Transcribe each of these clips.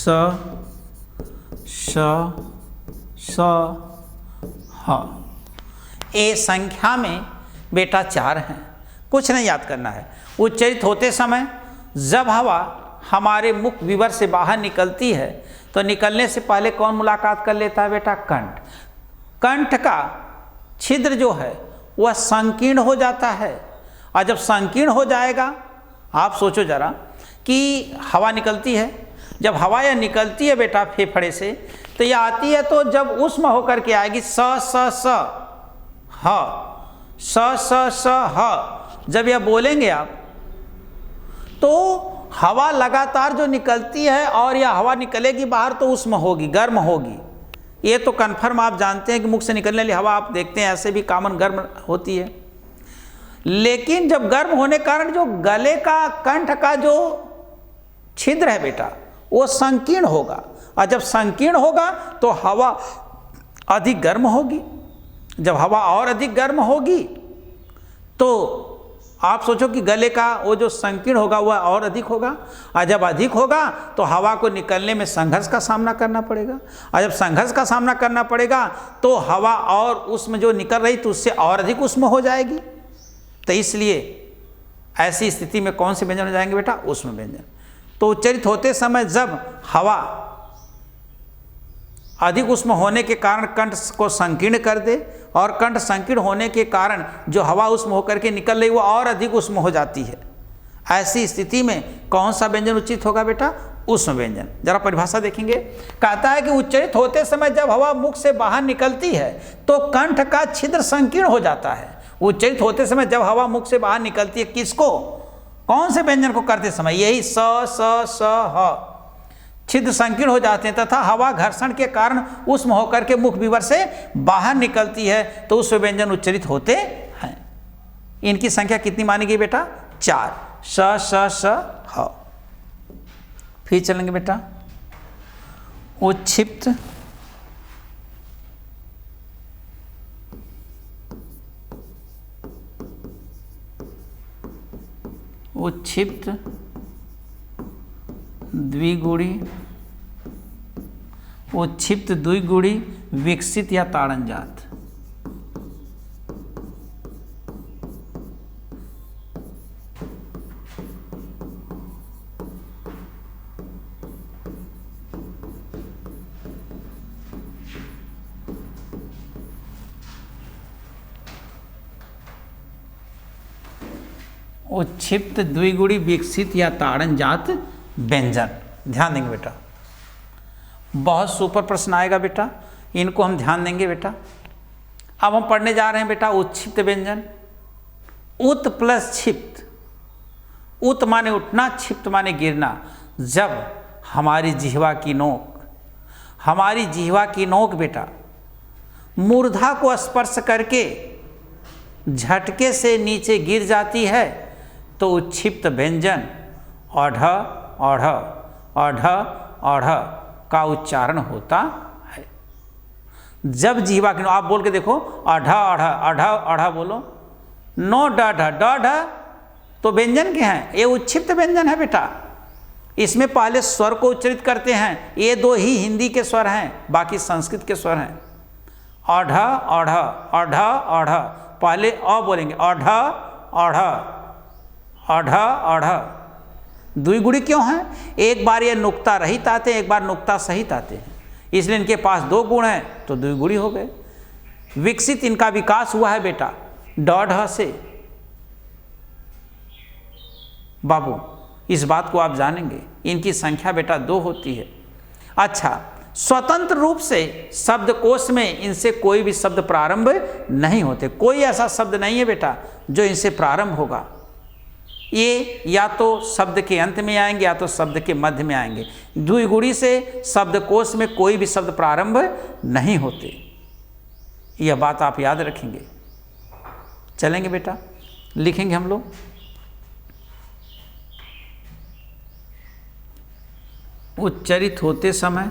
स श स ह। ये संख्या में बेटा 4 हैं, कुछ नहीं याद करना है। उच्चरित होते समय जब हवा हमारे मुख विवर से बाहर निकलती है तो निकलने से पहले कौन मुलाकात कर लेता है बेटा? कंठ। कंठ का छिद्र जो है वह संकीर्ण हो जाता है, और जब संकीर्ण हो जाएगा, आप सोचो जरा कि हवा निकलती है, जब हवा यह निकलती है बेटा फेफड़े से, तो यह आती है तो जब उष्म होकर के आएगी स स स ह, स स स ह, जब यह बोलेंगे आप तो हवा लगातार जो निकलती है और यह हवा निकलेगी बाहर तो उष्म होगी, गर्म होगी। ये तो कन्फर्म आप जानते हैं कि मुख से निकलने वाली हवा आप देखते हैं ऐसे भी कॉमन गर्म होती है, लेकिन जब गर्म होने के कारण जो गले का कंठ का जो छिद्र है बेटा वो संकीर्ण होगा, और जब संकीर्ण होगा तो हवा अधिक गर्म होगी। जब हवा और अधिक गर्म होगी तो आप सोचो कि गले का वो जो संकीर्ण होगा वह और अधिक होगा, और जब अधिक होगा तो हवा को निकलने में संघर्ष का सामना करना पड़ेगा, और जब संघर्ष का सामना करना पड़ेगा तो हवा और उष्म जो निकल रही तो उससे और अधिक उष्म हो जाएगी। तो इसलिए ऐसी स्थिति में कौन से व्यंजन हो जाएंगे बेटा? उष्म व्यंजन। तो उच्चरित होते समय जब हवा अधिक उष्म होने के कारण कंठ को संकीर्ण कर दे, और कंठ संकीर्ण होने के कारण जो हवा उष्म होकर के निकल रही वो और अधिक उष्म हो जाती है, ऐसी स्थिति में कौन सा व्यंजन उचित होगा बेटा? उष्म व्यंजन। जरा परिभाषा देखेंगे। कहता है कि उच्चरित होते समय जब हवा मुख से बाहर निकलती है तो कंठ का छिद्र संकीर्ण हो जाता है। उच्चरित होते समय जब हवा मुख से बाहर निकलती है, किसको? कौन से व्यंजन को करते समय? यही स स स ह, छिद्र संकीर्ण हो जाते हैं तथा हवा घर्षण के कारण उष्म होकर के मुख विवर से बाहर निकलती है, तो उस व्यंजन उच्चरित होते हैं। इनकी संख्या कितनी मानी गई बेटा? 4। स श स ह। फिर चलेंगे बेटा। उच्छिप्त, उच्छिप्त, द्विगुणी, उच्छिप्त द्विगुणी, विकसित या ताड़नजात। उच्छिप्त द्विगुणी, विकसित या ताड़नजात व्यंजन। ध्यान देंगे बेटा, बहुत सुपर प्रश्न आएगा बेटा, इनको हम ध्यान देंगे बेटा। अब हम पढ़ने जा रहे हैं बेटा उच्छिप्त व्यंजन। उत प्लस क्षिप्त। उत माने उठना, क्षिप्त माने गिरना। जब हमारी जिह्वा की नोक बेटा मूर्धा को स्पर्श करके झटके से नीचे गिर जाती है तो उच्छिप्त व्यंजन अढ़ अढ़ अढ़ अढ़ का उच्चारण होता है। जब जिह्वा की आप बोल के देखो, अढ़ अढ़ अढ़ अढ़ बोलो, नो डढ़ डढ़, तो व्यंजन के हैं, ये उच्छिप्त व्यंजन है बेटा। इसमें पहले स्वर को उच्चरित करते हैं, ये 2 ही हिंदी के स्वर हैं, बाकी संस्कृत के स्वर हैं। अढ़ अढ़ अढ़ अढ़, पहले अ बोलेंगे, अढ़ अढ़ अढ़ अढ़। द्विगुणी क्यों है? एक बार ये नुक्ता रहित आते हैं, एक बार नुक्ता सहित आते हैं, इसलिए इनके पास 2 गुण हैं तो द्विगुणी हो गए। विकसित, इनका विकास हुआ है बेटा ड से। बाबू इस बात को आप जानेंगे, इनकी संख्या बेटा 2 होती है। अच्छा, स्वतंत्र रूप से शब्दकोश में इनसे कोई भी शब्द प्रारंभ नहीं होते, कोई ऐसा शब्द नहीं है बेटा जो इनसे प्रारंभ होगा। ये या तो शब्द के अंत में आएंगे या तो शब्द के मध्य में आएंगे। द्विगुणी से शब्दकोश में कोई भी शब्द प्रारंभ नहीं होते, यह बात आप याद रखेंगे। चलेंगे बेटा, लिखेंगे हम लोग। उच्चरित होते समय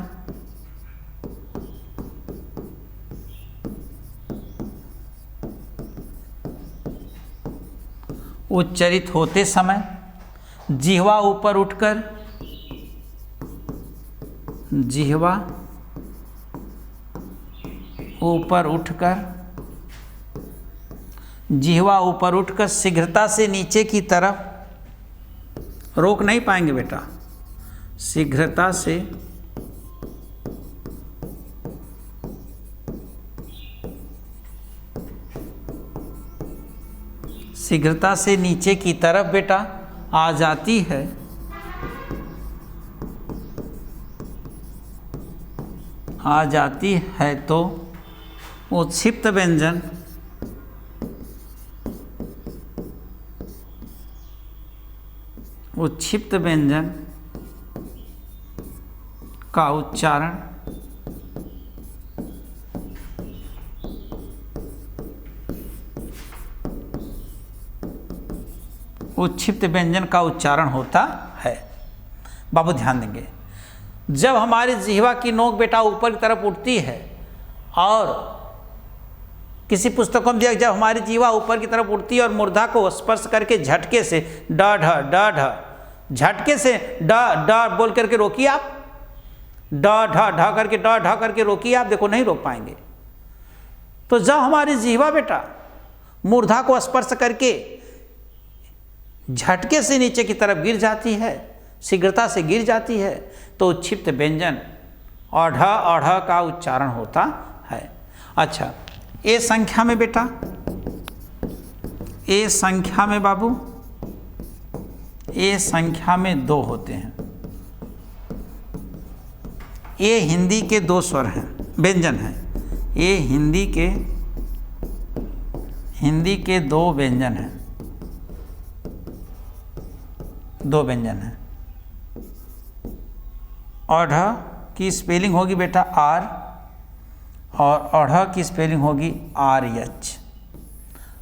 उच्चरित होते समय जिह्वा ऊपर उठकर जिह्वा ऊपर उठकर शीघ्रता से नीचे की तरफ, रोक नहीं पाएंगे बेटा, शीघ्रता से नीचे की तरफ बेटा आ जाती है तो उत्क्षिप्त व्यंजन का उच्चारण होता है। बाबू ध्यान देंगे, जब हमारी जिह्वा की नोक बेटा ऊपर की तरफ उठती है, और किसी पुस्तकों में जब हमारी जिह्वा ऊपर की तरफ उठती है और मूर्धा को स्पर्श करके झटके से ड ढ झटके से ड बोल करके रोकिए आप, ड ढ करके रोकिए आप, देखो नहीं रोक पाएंगे। तो जब हमारी जिह्वा बेटा मूर्धा को स्पर्श करके झटके से नीचे की तरफ गिर जाती है, शीघ्रता से गिर जाती है, तो उत्क्षिप्त व्यंजन अढ़ का उच्चारण होता है। अच्छा, ए संख्या में बेटा, ए संख्या में बाबू, ए संख्या में 2 होते हैं। ये हिंदी के 2 स्वर हैं, व्यंजन हैं। ये हिंदी के 2 व्यंजन हैं, 2 व्यंजन हैं। अढ़ की स्पेलिंग होगी बेटा आर, और अढ़ की स्पेलिंग होगी RH।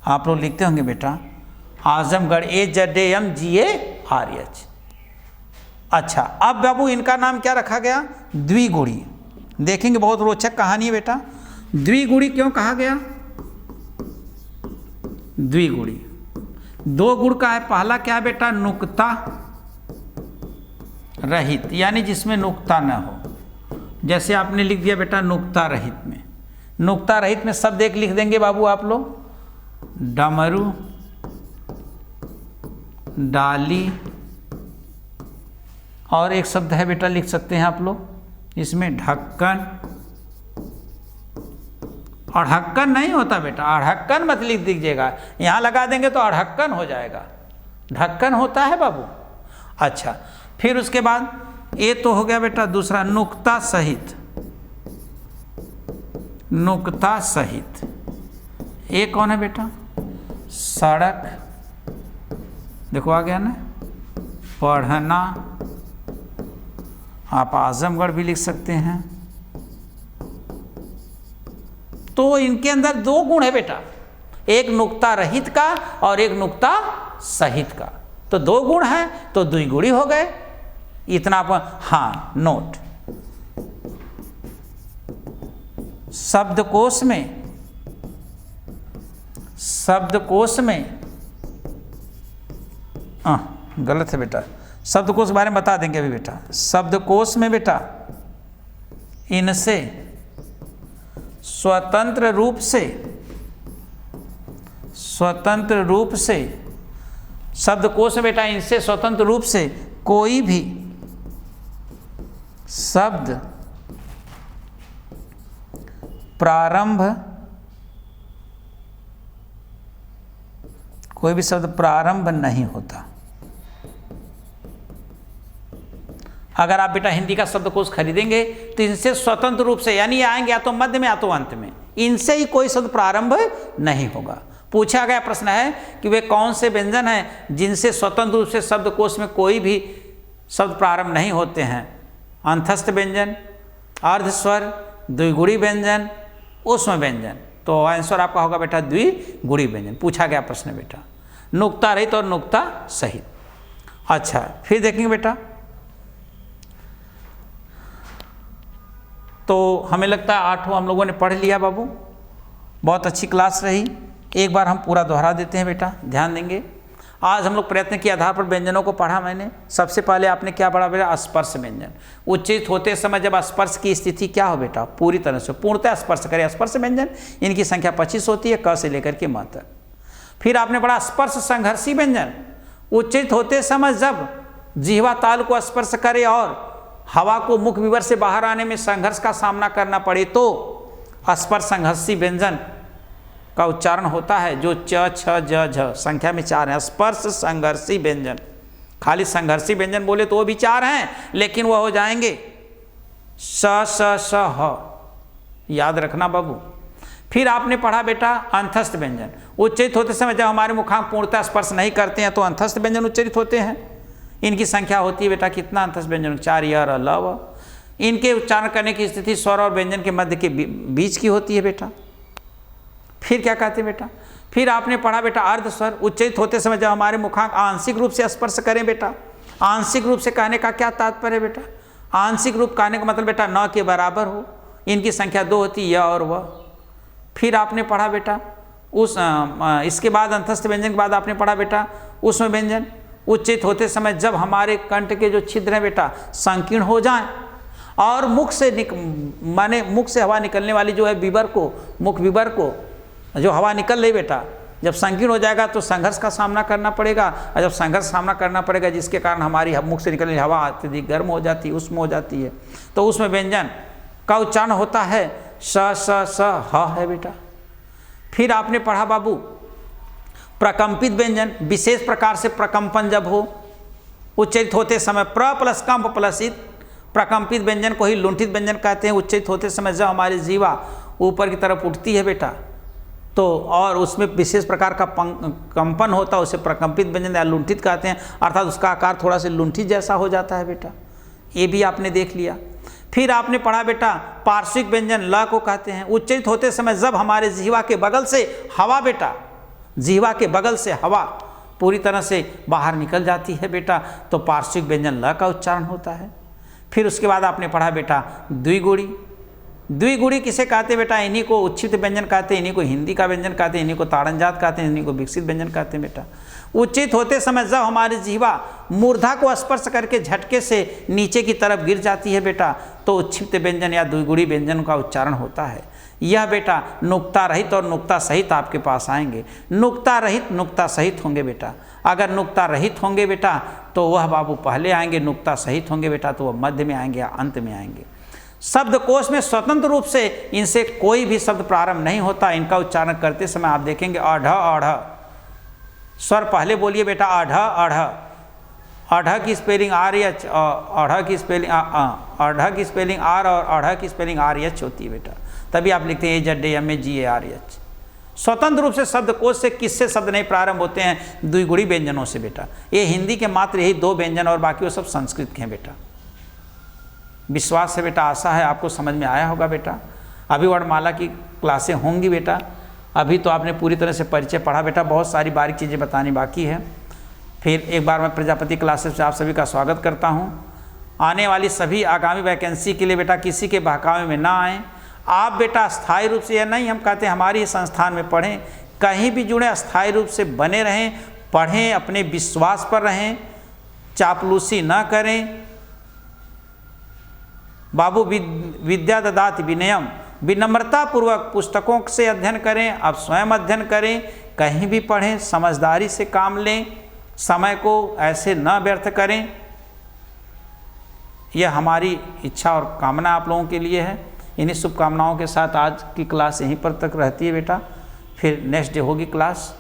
आप लोग लिखते होंगे बेटा आजमगढ़ AZAMGARH। अच्छा, अब बाबू इनका नाम क्या रखा गया? द्विगुणी। देखेंगे, बहुत रोचक कहानी है बेटा। द्विगुणी क्यों कहा गया? द्विगुणी 2 गुण का है। पहला क्या है बेटा? नुक्ता रहित, यानी जिसमें नुक्ता न हो। जैसे आपने लिख दिया बेटा नुक्ता रहित में, नुक्ता रहित में शब्द एक लिख देंगे बाबू आप लोग, डमरू, डाली, और एक शब्द है बेटा लिख सकते हैं आप लोग इसमें ढक्कन। अढ़क्कन नहीं होता बेटा, अढ़क्कन मत लिख दीजिएगा, यहाँ लगा देंगे तो अढ़क्कन हो जाएगा, ढक्कन होता है बाबू। अच्छा, फिर उसके बाद ये तो हो गया बेटा दूसरा, नुक्ता सहित। नुक्ता सहित ये कौन है बेटा? सड़क, देखो आ गया ना। पढ़ना, आप आजमगढ़ भी लिख सकते हैं। तो इनके अंदर 2 गुण है बेटा, एक नुक्ता रहित का और एक नुक्ता सहित का। तो 2 गुण है तो द्विगुणी हो गए। इतना आप हाँ नोट। शब्दकोश में गलत है बेटा, शब्दकोश के बारे में बता देंगे अभी बेटा। शब्दकोश में बेटा इनसे स्वतंत्र रूप से शब्दकोश में बेटा इनसे स्वतंत्र रूप से कोई भी शब्द प्रारंभ नहीं होता। अगर आप बेटा हिंदी का शब्दकोश खरीदेंगे तो इनसे स्वतंत्र रूप से, यानी आएंगे या तो मध्य में या तो अंत में, इनसे ही कोई शब्द प्रारंभ नहीं होगा। पूछा गया प्रश्न है कि वे कौन से व्यंजन हैं जिनसे स्वतंत्र रूप से शब्दकोश में कोई भी शब्द प्रारंभ नहीं होते हैं? अंतस्थ व्यंजन, अर्धस्वर, द्विगुणी व्यंजन, ऊष्म व्यंजन। तो आंसर आपका होगा बेटा द्विगुणी व्यंजन। पूछा गया प्रश्न बेटा, नुक्ता रहित और नुक्ता सहित। अच्छा, फिर देखेंगे बेटा, तो हमें लगता है 8 हम लोगों ने पढ़ लिया बाबू। बहुत अच्छी क्लास रही। एक बार हम पूरा दोहरा देते हैं बेटा, ध्यान देंगे। आज हम लोग प्रयत्न के आधार पर व्यंजनों को पढ़ा मैंने। सबसे पहले आपने क्या पढ़ा बेटा? स्पर्श व्यंजन। उच्चरित होते समय जब स्पर्श की स्थिति क्या हो बेटा? पूरी तरह से पूर्णतः स्पर्श करे स्पर्श व्यंजन। इनकी संख्या 25 होती है, क से लेकर के म तक। फिर आपने पढ़ा स्पर्श संघर्षी व्यंजन। उच्चरित होते समय जब जिह्वा ताल को स्पर्श करे और हवा को मुख विवर से बाहर आने में संघर्ष का सामना करना पड़े तो स्पर्श संघर्षी व्यंजन का उच्चारण होता है, जो च छ ज झ संख्या में 4 है। स्पर्श संघर्षी व्यंजन। खाली संघर्षी व्यंजन बोले तो वो भी 4 हैं, लेकिन वह हो जाएंगे स स स ह। याद रखना बाबू। फिर आपने पढ़ा बेटा अंतस्थ व्यंजन। उच्चरित होते समय जब हमारे मुखांक पूर्णतः स्पर्श नहीं करते हैं तो अंतस्थ व्यंजन उच्चरित होते हैं। इनकी संख्या होती है बेटा कितना? अंतस्थ व्यंजन 4 य र ल व। इनके उच्चारण करने की स्थिति स्वर और व्यंजन के मध्य के बीच की होती है बेटा। फिर क्या कहते हैं बेटा? फिर आपने पढ़ा बेटा अर्ध स्वर। उच्चरित होते समय जब हमारे मुखांक आंशिक रूप से स्पर्श करें बेटा। आंशिक रूप से कहने का क्या तात्पर्य है बेटा? आंशिक रूप कहने का मतलब बेटा न के बराबर हो। इनकी संख्या 2 होती है, य और व। फिर आपने पढ़ा बेटा इसके बाद अंतस्थ व्यंजन के बाद आपने पढ़ा बेटा ऊष्म व्यंजन। उच्चरित होते समय जब हमारे कंठ के जो छिद्र हैं बेटा संकीर्ण हो जाएं और मुख से हवा निकलने वाली जो है विवर को, मुख विवर को जो हवा निकल रही बेटा, जब संकीर्ण हो जाएगा तो संघर्ष का सामना करना पड़ेगा। और जब संघर्ष सामना करना पड़ेगा जिसके कारण हमारी मुख से निकलने हवा अत्यधिक गर्म हो जाती है, उष्म हो जाती है, तो उसमें व्यंजन का उच्चारण होता है स स स ह है बेटा। फिर आपने पढ़ा बाबू प्रकंपित व्यंजन। विशेष प्रकार से प्रकंपन जब हो उच्चरित होते समय प्र प्लस कंप प्लस इत, प्रकंपित व्यंजन को ही लुंठित व्यंजन कहते हैं। उच्चरित होते समय जब हमारी जीवा ऊपर की तरफ उठती है बेटा तो और उसमें विशेष प्रकार का कंपन होता है, उसे प्रकंपित व्यंजन या लुंठित कहते हैं, अर्थात उसका आकार थोड़ा सा लुंठित जैसा हो जाता है बेटा। ये भी आपने देख लिया। फिर आपने पढ़ा बेटा पार्श्विक व्यंजन ल को कहते हैं। उच्चरित होते समय जब हमारे जिह्वा के बगल से हवा बेटा, जिह्वा के बगल से हवा पूरी तरह से बाहर निकल जाती है बेटा तो पार्श्विक व्यंजन ल का उच्चारण होता है। फिर उसके बाद आपने पढ़ा बेटा द्विगुणी। द्विगुणी किसे कहते हैं बेटा? इन्हीं को उच्छित व्यंजन कहते हैं, इन्हीं को हिंदी का व्यंजन कहते हैं, इन्हीं को ताड़नजात कहते हैं, इन्हीं को विकसित व्यंजन कहते हैं बेटा। उच्चित होते समय जब हमारी जिह्वा मूर्धा को स्पर्श करके झटके से नीचे की तरफ गिर जाती है बेटा तो उच्छित व्यंजन या द्विगुणी व्यंजन का उच्चारण होता है। यह बेटा नुक्ता रहित और नुक्ता सहित आपके पास आएंगे। नुक्ता रहित नुक्ता सहित होंगे बेटा। अगर नुक्ता रहित होंगे बेटा तो वह बाबू पहले आएंगे, नुक्ता सहित होंगे बेटा तो वह मध्य में आएंगे या अंत में आएंगे। शब्दकोश में स्वतंत्र रूप से इनसे कोई भी शब्द प्रारंभ नहीं होता। इनका उच्चारण करते समय आप देखेंगे अढ़ अढ़, स्वर पहले बोलिए बेटा अढ़ अढ़। अढ़ की स्पेलिंग आर एच, अढ़ की स्पेलिंग अढ़ की स्पेलिंग आर और अढ़ की स्पेलिंग आर एच होती है बेटा, तभी आप लिखते हैं ZAMAGARH। स्वतंत्र रूप से शब्दकोश से किससे शब्द नहीं प्रारंभ होते हैं? द्विगुणी व्यंजनों से बेटा। ये हिंदी के मात्र यही 2 व्यंजन और बाकी वो सब संस्कृत के हैं बेटा। विश्वास है बेटा, आशा है आपको समझ में आया होगा बेटा। अभी वर्णमाला की क्लासें होंगी बेटा। अभी तो आपने पूरी तरह से परिचय पढ़ा बेटा, बहुत सारी बारीक चीज़ें बतानी बाकी है। फिर एक बार मैं प्रजापति क्लासेस से आप सभी का स्वागत करता हूं। आने वाली सभी आगामी वैकेंसी के लिए बेटा किसी के बहकावे में ना आएँ। आप बेटा अस्थायी रूप से या नहीं हम कहते हैं हमारी संस्थान में पढ़ें, कहीं भी जुड़े अस्थायी रूप से बने रहें, पढ़ें, अपने विश्वास पर रहें, चापलूसी ना करें। बाबू विद्या ददाति विनयम, विनम्रता पूर्वक पुस्तकों से अध्ययन करें, आप स्वयं अध्ययन करें, कहीं भी पढ़ें, समझदारी से काम लें, समय को ऐसे न व्यर्थ करें। यह हमारी इच्छा और कामना आप लोगों के लिए है। इन्हीं शुभकामनाओं के साथ आज की क्लास यहीं पर तक रहती है बेटा। फिर नेक्स्ट डे होगी क्लास।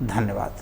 धन्यवाद।